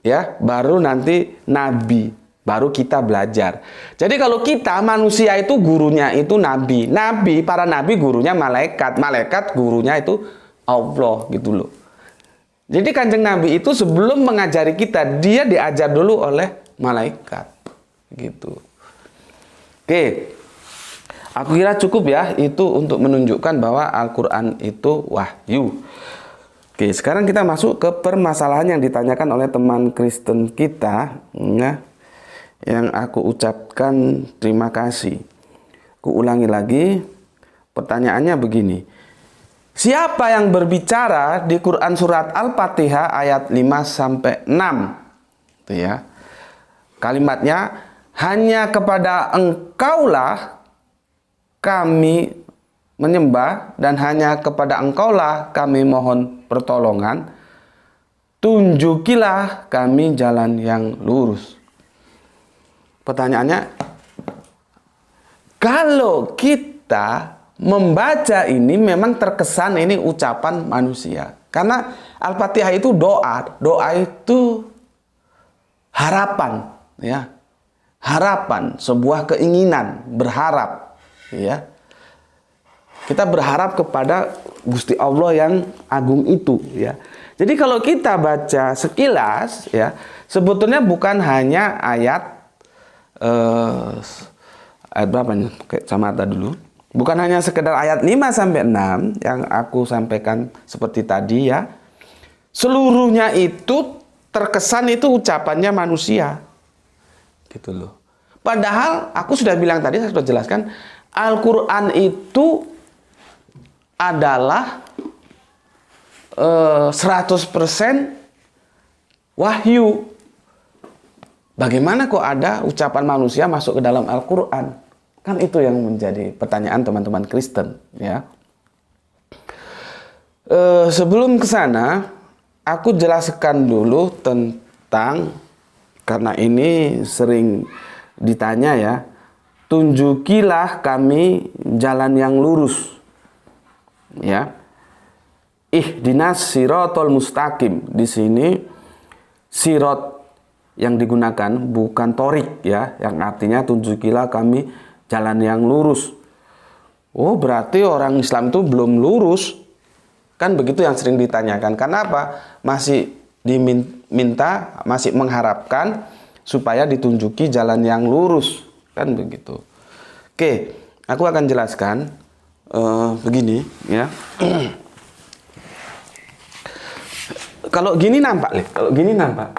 Speaker 1: ya, baru nanti nabi, baru kita belajar. Jadi kalau kita manusia itu gurunya itu nabi, nabi, para nabi gurunya malaikat, malaikat gurunya itu Allah gitu loh. Jadi Kanjeng Nabi itu sebelum mengajari kita, dia diajar dulu oleh malaikat gitu. Oke, aku kira cukup ya itu untuk menunjukkan bahwa Al-Quran itu wahyu. Oke, sekarang kita masuk ke permasalahan yang ditanyakan oleh teman Kristen kita, ya, yang aku ucapkan terima kasih. Aku ulangi lagi, pertanyaannya begini. Siapa yang berbicara di Quran surat Al-Fatihah ayat 5-6? Itu ya. Kalimatnya, hanya kepada Engkaulah kami menyembah dan hanya kepada Engkaulah kami mohon pertolongan. Tunjukilah kami jalan yang lurus. Pertanyaannya, kalau kita membaca ini memang terkesan ini ucapan manusia. Karena Al-Fatihah itu doa. Doa itu harapan, ya. Harapan, sebuah keinginan, berharap, ya. Kita berharap kepada Gusti Allah yang agung itu, ya. Jadi kalau kita baca sekilas, ya, sebetulnya bukan hanya ayat berapa nih? Kacamata dulu. Bukan hanya sekedar ayat 5-6 yang aku sampaikan seperti tadi, ya. Seluruhnya itu terkesan itu ucapannya manusia. Gitu loh. Padahal aku sudah bilang tadi, saya sudah jelaskan, Al-Quran itu adalah 100% wahyu. Bagaimana kok ada ucapan manusia masuk ke dalam Al-Quran? Kan itu yang menjadi pertanyaan teman-teman Kristen, ya. Sebelum ke sana, aku jelaskan dulu tentang, karena ini sering ditanya ya, tunjukilah kami jalan yang lurus. Ya. Ihdinas siratal mustaqim. Di sini sirat yang digunakan bukan torik ya, yang artinya tunjukilah kami jalan yang lurus. Oh, berarti orang Islam itu belum lurus. Kan begitu yang sering ditanyakan. Kenapa? Masih diminta, masih mengharapkan supaya ditunjuki jalan yang lurus. Kan begitu. Oke, aku akan jelaskan begini ya. Kalau gini nampak nih, kalau gini nampak.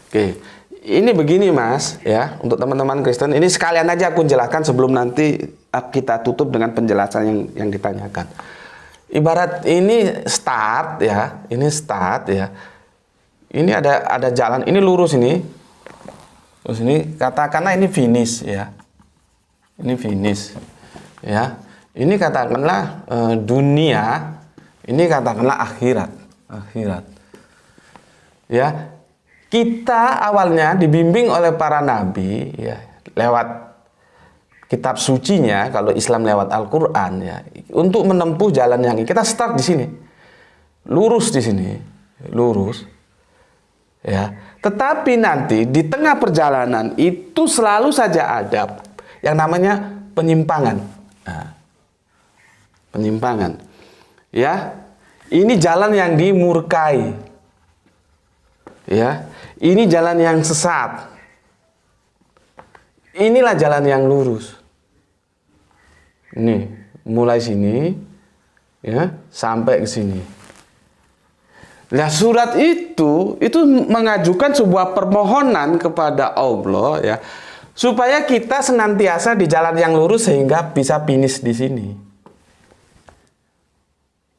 Speaker 1: Oke, ini begini Mas ya, untuk teman-teman Kristen. Ini sekalian aja aku jelaskan sebelum nanti kita tutup dengan penjelasan yang ditanyakan. Ibarat ini start ya, ini start ya. Ini ada jalan, ini lurus ini. Terus ini katakanlah ini finish ya. Ini finish ya. Ini katakanlah dunia, ini katakanlah akhirat. Akhirat. Ya. Kita awalnya dibimbing oleh para nabi ya, lewat kitab sucinya, kalau Islam lewat Al-Qur'an ya, untuk menempuh jalan yang kita start di sini. Lurus di sini, lurus. Ya. Tetapi nanti di tengah perjalanan itu selalu saja ada yang namanya penyimpangan. Nah, penyimpangan. Ya. Ini jalan yang dimurkai. Ya. Ini jalan yang sesat. Inilah jalan yang lurus. Ini mulai sini ya sampai ke sini. Nah, surat itu mengajukan sebuah permohonan kepada Allah ya, supaya kita senantiasa di jalan yang lurus sehingga bisa finish di sini.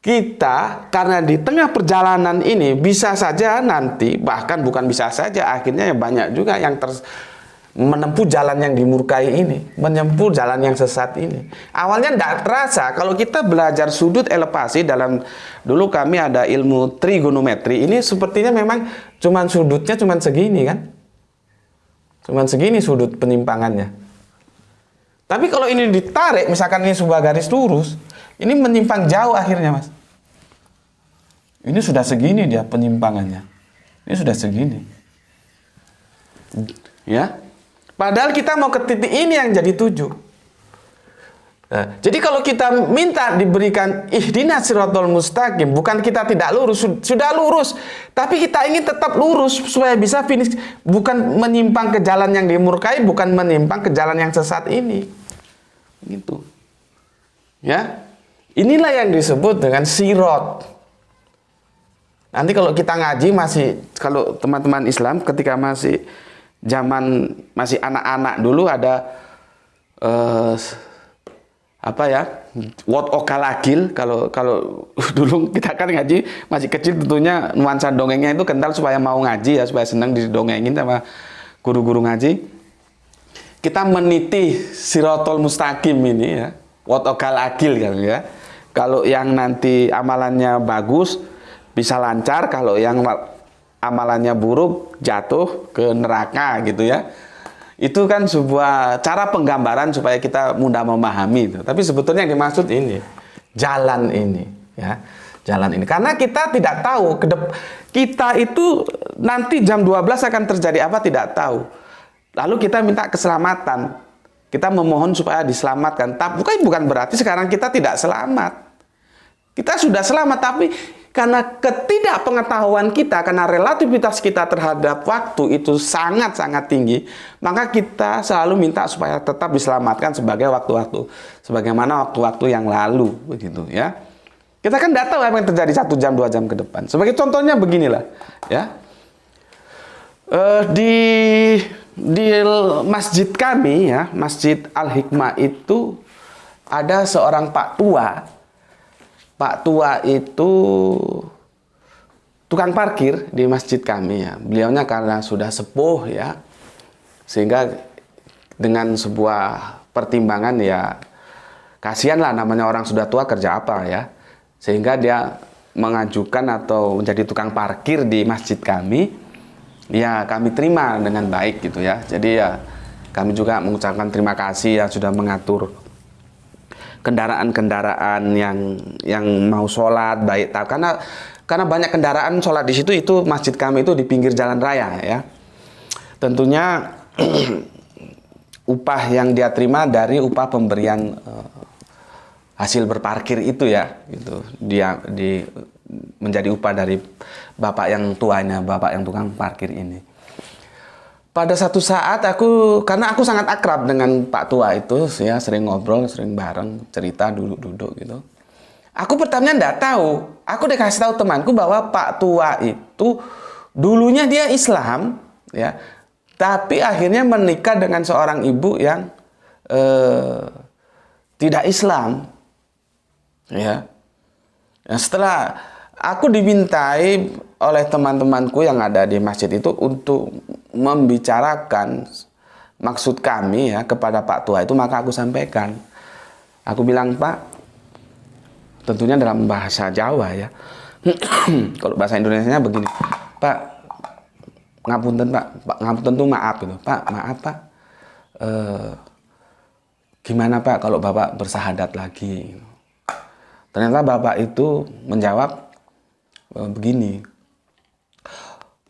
Speaker 1: Kita karena di tengah perjalanan ini bisa saja nanti, bahkan bukan bisa saja, akhirnya ya banyak juga yang menempuh jalan yang dimurkai ini, menempuh jalan yang sesat ini. Awalnya tidak terasa. Kalau kita belajar sudut elevasi dulu kami ada ilmu trigonometri, ini sepertinya memang sudutnya cuman segini kan, cuman segini sudut penyimpangannya. Tapi kalau ini ditarik, misalkan ini sebuah garis lurus, ini menyimpang jauh akhirnya, Mas. Ini sudah segini dia penyimpangannya. Ini sudah segini. Ya. Padahal kita mau ke titik ini yang jadi 7. Nah, jadi kalau kita minta diberikan ihdinas siratal mustaqim, bukan kita tidak lurus, sudah lurus, tapi kita ingin tetap lurus supaya bisa finish, bukan menyimpang ke jalan yang dimurkai, bukan menyimpang ke jalan yang sesat ini. Gitu. Ya. Inilah yang disebut dengan sirat. Nanti kalau kita ngaji kalau teman-teman Islam ketika masih zaman masih anak-anak dulu ada word okal agil. Kalau dulu kita kan ngaji masih kecil, tentunya nuansa dongengnya itu kental supaya mau ngaji ya, supaya senang didongengin sama guru-guru ngaji. Kita meniti siratal mustaqim ini ya, word okal agil kan ya. Kalau yang nanti amalannya bagus bisa lancar, kalau yang amalannya buruk jatuh ke neraka gitu ya. Itu kan sebuah cara penggambaran supaya kita mudah memahami itu. Tapi sebetulnya yang dimaksud ini, jalan ini ya. Jalan ini. Karena kita tidak tahu kita itu nanti jam 12 akan terjadi apa tidak tahu. Lalu kita minta keselamatan. Kita memohon supaya diselamatkan. Tapi bukan berarti sekarang kita tidak selamat. Kita sudah selamat, tapi karena ketidakpengetahuan kita, karena relativitas kita terhadap waktu itu sangat-sangat tinggi, maka kita selalu minta supaya tetap diselamatkan sebagai waktu-waktu, sebagaimana waktu-waktu yang lalu, begitu ya. Kita kan tidak tahu apa yang terjadi 1 jam, 2 jam ke depan. Sebagai contohnya beginilah, ya. Di masjid kami ya, Masjid Al-Hikmah itu ada seorang Pak Tua. Pak Tua itu tukang parkir di masjid kami ya. Beliaunya karena sudah sepuh ya, sehingga dengan sebuah pertimbangan ya, kasihan lah namanya orang sudah tua kerja apa ya, sehingga dia mengajukan atau menjadi tukang parkir di masjid kami. Ya kami terima dengan baik gitu ya. Jadi ya kami juga mengucapkan terima kasih ya sudah mengatur kendaraan-kendaraan yang mau sholat baik tahu, karena banyak kendaraan sholat di situ. Itu masjid kami itu di pinggir jalan raya ya. Tentunya upah yang dia terima dari upah pemberian hasil berparkir itu ya, gitu. Dia menjadi upah dari bapak yang tuanya, bapak yang tukang parkir ini. Pada satu saat karena aku sangat akrab dengan Pak Tua itu ya, sering ngobrol, sering bareng, cerita, duduk-duduk gitu. Aku pertamanya enggak tahu. Aku dikasih tahu temanku bahwa Pak Tua itu dulunya dia Islam ya, tapi akhirnya menikah dengan seorang ibu yang tidak Islam ya. Nah, setelah aku dimintai oleh teman-temanku yang ada di masjid itu untuk membicarakan maksud kami ya kepada Pak Tua itu, maka aku sampaikan. Aku bilang, Pak, tentunya dalam bahasa Jawa ya. Kalau bahasa Indonesianya begini, Pak, ngapunten Pak, ngapunten tuh maaf gitu. Pak, maaf Pak. Gimana Pak kalau Bapak bersahadat lagi? Ternyata Bapak itu menjawab begini,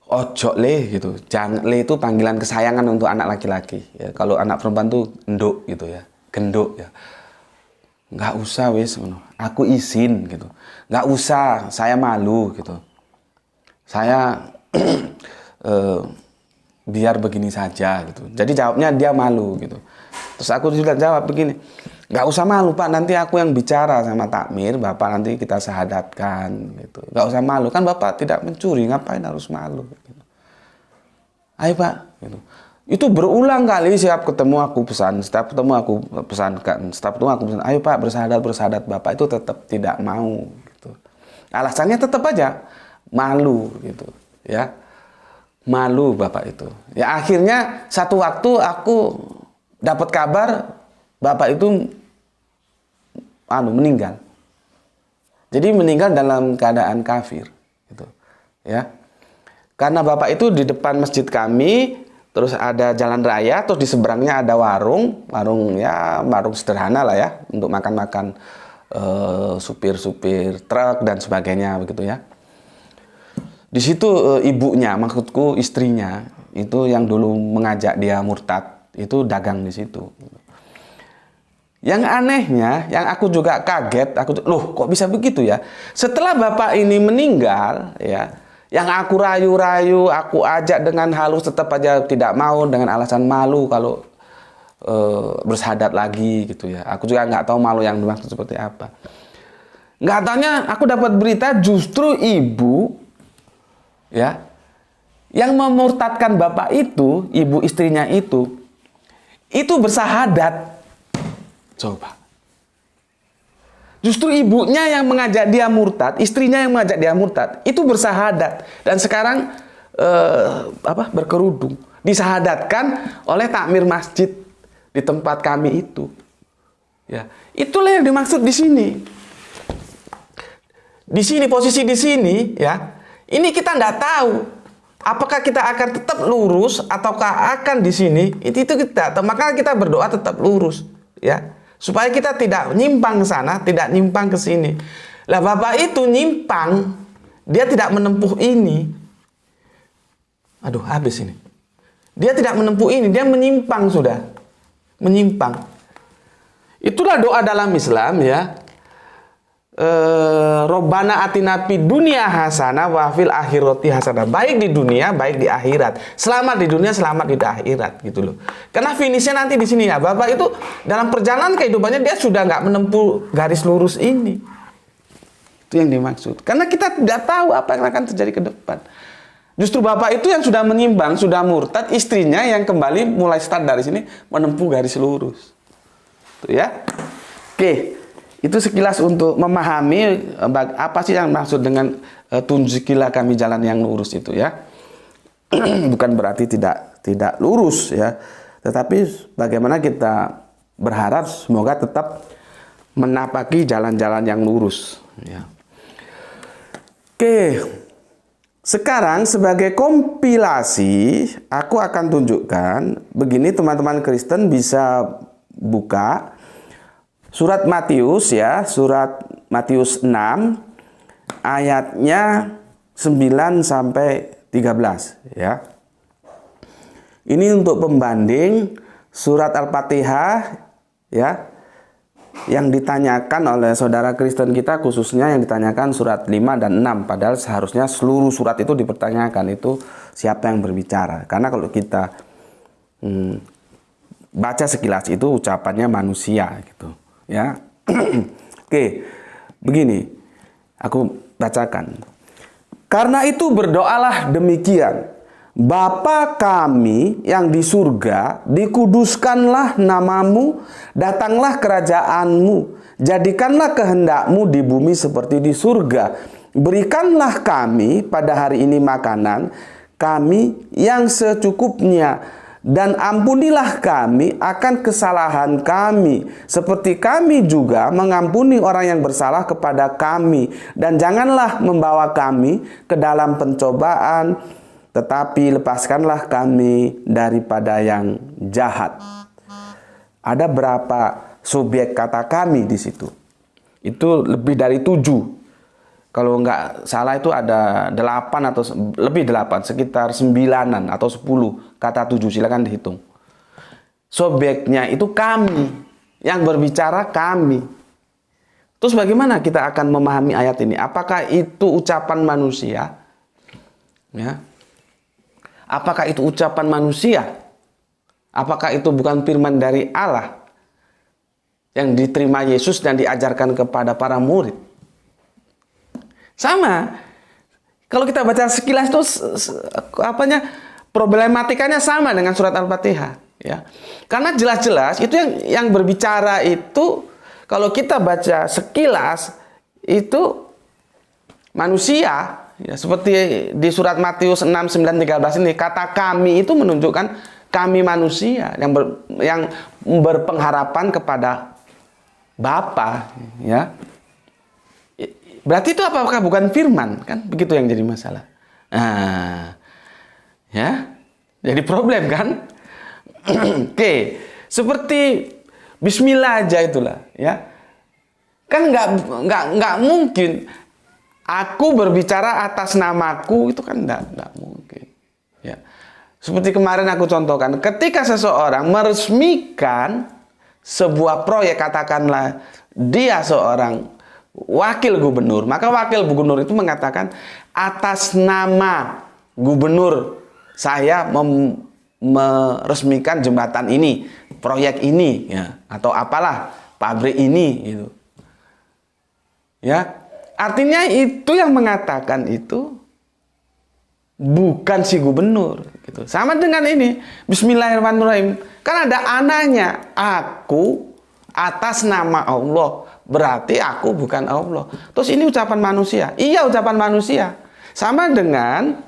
Speaker 1: ojo le gitu. Jangan, le itu panggilan kesayangan untuk anak laki-laki. Ya, kalau anak perempuan tuh enduk gitu ya, genduk ya. Nggak usah wis, aku izin gitu. Nggak usah, saya malu gitu. Saya biar begini saja gitu. Jadi jawabnya dia malu gitu. Terus aku juga jawab begini, nggak usah malu Pak, nanti aku yang bicara sama takmir, Bapak nanti kita syahadatkan gitu. Nggak usah malu, kan Bapak tidak mencuri, ngapain harus malu gitu. Ayo Pak gitu. Itu berulang kali setiap ketemu aku pesan, setiap ketemu aku pesankan, setiap ketemu aku pesan, ayo Pak bersahadat, Bapak itu tetap tidak mau gitu. Alasannya tetap aja malu gitu ya. Malu Bapak itu. Ya akhirnya satu waktu aku dapat kabar Bapak itu meninggal. Jadi meninggal dalam keadaan kafir gitu. Ya. Karena Bapak itu di depan masjid kami, terus ada jalan raya, terus di seberangnya ada warung sederhana lah ya, untuk makan-makan supir-supir truk dan sebagainya begitu ya. Di situ ibunya, maksudku istrinya, itu yang dulu mengajak dia murtad, itu dagang di situ. Yang anehnya, yang aku juga kaget, loh kok bisa begitu ya? Setelah Bapak ini meninggal, ya, yang aku rayu-rayu, aku ajak dengan halus tetap aja tidak mau dengan alasan malu kalau bersahadat lagi gitu ya. Aku juga nggak tahu malu yang dimaksud seperti apa. Nggak taunya aku dapat berita justru ibu ya yang memurtadkan Bapak itu, ibu istrinya itu bersahadat. Coba. Justru ibunya yang mengajak dia murtad, istrinya yang mengajak dia murtad, itu bersahadat dan sekarang berkerudung, disahadatkan oleh takmir masjid di tempat kami itu. Ya, itulah yang dimaksud di sini. Di sini posisi di sini ya. Ini kita tidak tahu apakah kita akan tetap lurus ataukah akan di sini. Itu kita tahu. Maka kita berdoa tetap lurus ya. Supaya kita tidak nyimpang ke sana, tidak nyimpang ke sini. Lah Bapak itu nyimpang, dia tidak menempuh ini. Aduh, habis ini. Dia tidak menempuh ini, dia menyimpang sudah. Menyimpang. Itulah doa dalam Islam ya. Robbana atina fid dunya hasanah wa fil akhirati hasanah. Baik di dunia, baik di akhirat. Selamat di dunia, selamat di akhirat gitu loh. Karena finishnya nanti di sini ya. Bapak itu dalam perjalanan kehidupannya dia sudah nggak menempuh garis lurus ini. Itu yang dimaksud. Karena kita tidak tahu apa yang akan terjadi ke depan. Justru Bapak itu yang sudah menyimpang, sudah murtad, istrinya yang kembali mulai start dari sini menempuh garis lurus. Tuh ya. Oke. Itu sekilas untuk memahami apa sih yang maksud dengan tunjukilah kami jalan yang lurus itu ya. Bukan berarti tidak lurus ya. Tetapi bagaimana kita berharap semoga tetap menapaki jalan-jalan yang lurus ya. Oke. Sekarang sebagai kompilasi aku akan tunjukkan begini, teman-teman Kristen bisa buka surat Matius ya, surat Matius 6 ayatnya 9 sampai 13 ya. Ini untuk pembanding surat Al-Fatihah ya yang ditanyakan oleh saudara Kristen kita, khususnya yang ditanyakan surat 5 dan 6, padahal seharusnya seluruh surat itu dipertanyakan, itu siapa yang berbicara. Karena kalau kita baca sekilas itu ucapannya manusia gitu. Ya, oke, begini, aku bacakan. Karena itu berdoalah demikian, Bapa kami yang di surga, dikuduskanlah namamu, datanglah kerajaanmu, jadikanlah kehendakmu di bumi seperti di surga. Berikanlah kami pada hari ini makanan kami yang secukupnya, dan ampunilah kami akan kesalahan kami, seperti kami juga mengampuni orang yang bersalah kepada kami. Dan janganlah membawa kami ke dalam pencobaan, tetapi lepaskanlah kami daripada yang jahat. Ada berapa subjek kata kami di situ? Itu lebih dari 7. Kalau nggak salah itu ada 8 atau lebih 8, sekitar 9 atau 10 kata 7, silakan dihitung. Subjeknya itu kami, yang berbicara kami. Terus bagaimana kita akan memahami ayat ini? Apakah itu ucapan manusia? Ya. Apakah itu ucapan manusia? Apakah itu bukan firman dari Allah yang diterima Yesus dan diajarkan kepada para murid? Sama. Kalau kita baca sekilas itu problematikanya sama dengan surat Al-Fatihah, ya. Karena jelas-jelas itu yang berbicara itu, kalau kita baca sekilas itu manusia, ya, seperti di surat Matius 6, 9, 13 ini, kata kami itu menunjukkan kami manusia yang berpengharapan kepada Bapa, ya. Berarti itu apakah bukan firman? Kan begitu yang jadi masalah. Nah, ya, jadi problem kan? Oke, seperti Bismillah aja itulah, ya. Kan nggak mungkin aku berbicara atas namaku, itu kan nggak mungkin, ya. Seperti kemarin aku contohkan, ketika seseorang meresmikan sebuah proyek, katakanlah dia seorang wakil gubernur, maka wakil gubernur itu mengatakan atas nama gubernur saya meresmikan jembatan ini, proyek ini, ya, atau apalah pabrik ini, gitu. Ya, artinya itu yang mengatakan itu bukan si gubernur, gitu. Sama dengan ini, Bismillahirrahmanirrahim, kan ada ananya, aku atas nama Allah, berarti aku bukan Allah. Terus ini ucapan manusia. Iya, ucapan manusia. Sama dengan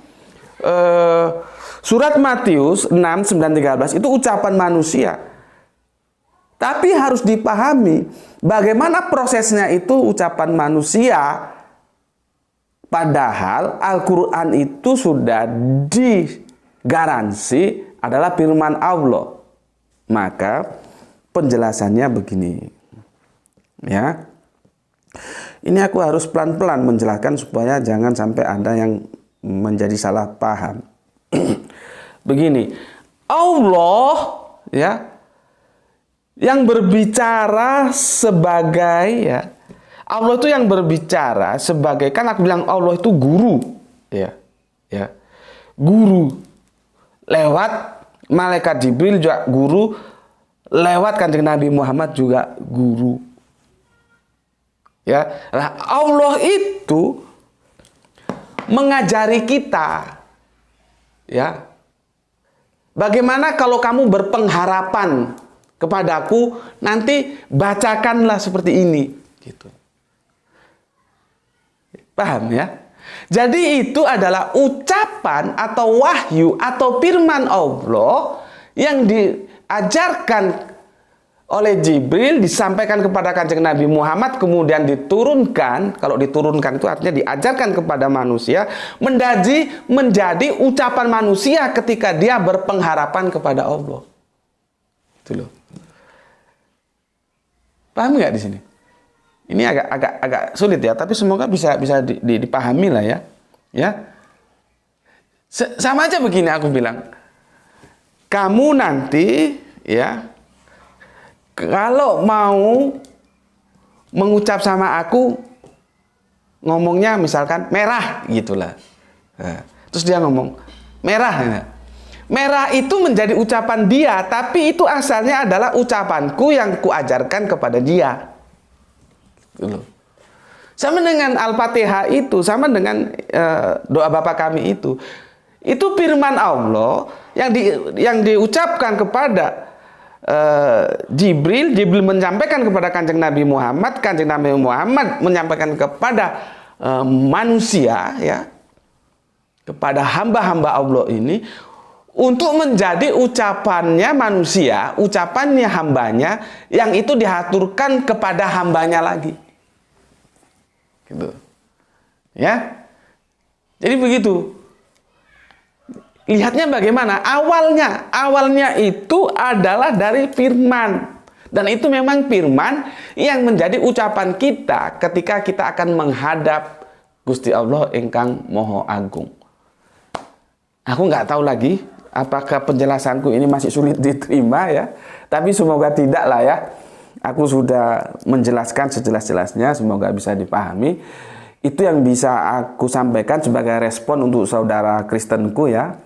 Speaker 1: surat Matius 6, 9, 13 itu ucapan manusia. Tapi harus dipahami bagaimana prosesnya itu ucapan manusia. Padahal Al-Quran itu sudah digaransi adalah firman Allah. Maka penjelasannya begini. Ya, ini aku harus pelan-pelan menjelaskan supaya jangan sampai ada yang menjadi salah paham. Begini, Allah, ya, yang berbicara sebagai, ya, Allah itu yang berbicara sebagai, kan aku bilang Allah itu guru, ya, ya, guru. Lewat malaikat Jibril juga guru, lewat Kanjeng Nabi Muhammad juga guru. Ya, nah, Allah itu mengajari kita, ya, bagaimana kalau kamu berpengharapan kepadaku, nanti bacakanlah seperti ini, gitu. Paham ya? Jadi itu adalah ucapan atau wahyu atau firman Allah yang diajarkan oleh Jibril, disampaikan kepada Kanjeng Nabi Muhammad, kemudian diturunkan. Kalau diturunkan itu artinya diajarkan kepada manusia, menjadi ucapan manusia ketika dia berpengharapan kepada Allah. Itu loh. Paham nggak di sini? Ini agak sulit ya, tapi semoga bisa dipahami lah ya. Ya. Sama aja begini aku bilang. Kamu nanti, ya, kalau mau mengucap sama aku, ngomongnya misalkan merah gitulah. Nah, terus dia ngomong merah. Ya. Merah itu menjadi ucapan dia, tapi itu asalnya adalah ucapanku yang kuajarkan kepada dia. Gitu loh. Sama dengan Al-Fatihah itu, sama dengan doa Bapa kami itu. Itu firman Allah yang diucapkan kepada Jibril menyampaikan kepada Kanjeng Nabi Muhammad, Kanjeng Nabi Muhammad menyampaikan kepada manusia, ya, kepada hamba-hamba Allah ini, untuk menjadi ucapannya manusia, ucapannya hambanya, yang itu diaturkan kepada hambanya lagi, gitu, ya. Jadi begitu. Lihatnya bagaimana? Awalnya itu adalah dari firman. Dan itu memang firman yang menjadi ucapan kita ketika kita akan menghadap Gusti Allah ingkang Moho Agung. Aku nggak tahu lagi apakah penjelasanku ini masih sulit diterima, ya. Tapi semoga tidak lah, ya. Aku sudah menjelaskan sejelas-jelasnya, semoga bisa dipahami. Itu yang bisa aku sampaikan sebagai respon untuk saudara Kristenku, ya.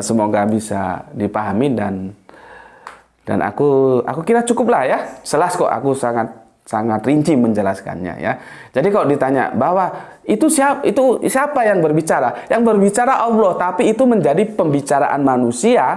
Speaker 1: Semoga bisa dipahami dan aku kira cukup lah, ya. Selas kok, aku sangat rinci menjelaskannya, ya. Jadi kalau ditanya bahwa itu siapa yang berbicara? Yang berbicara Allah, tapi itu menjadi pembicaraan manusia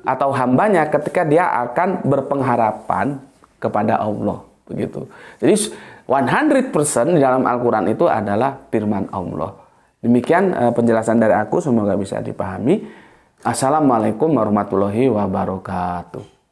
Speaker 1: atau hambanya ketika dia akan berpengharapan kepada Allah, begitu. Jadi 100% di dalam Al-Quran itu adalah firman Allah. Demikian penjelasan dari aku, semoga bisa dipahami. Assalamualaikum warahmatullahi wabarakatuh.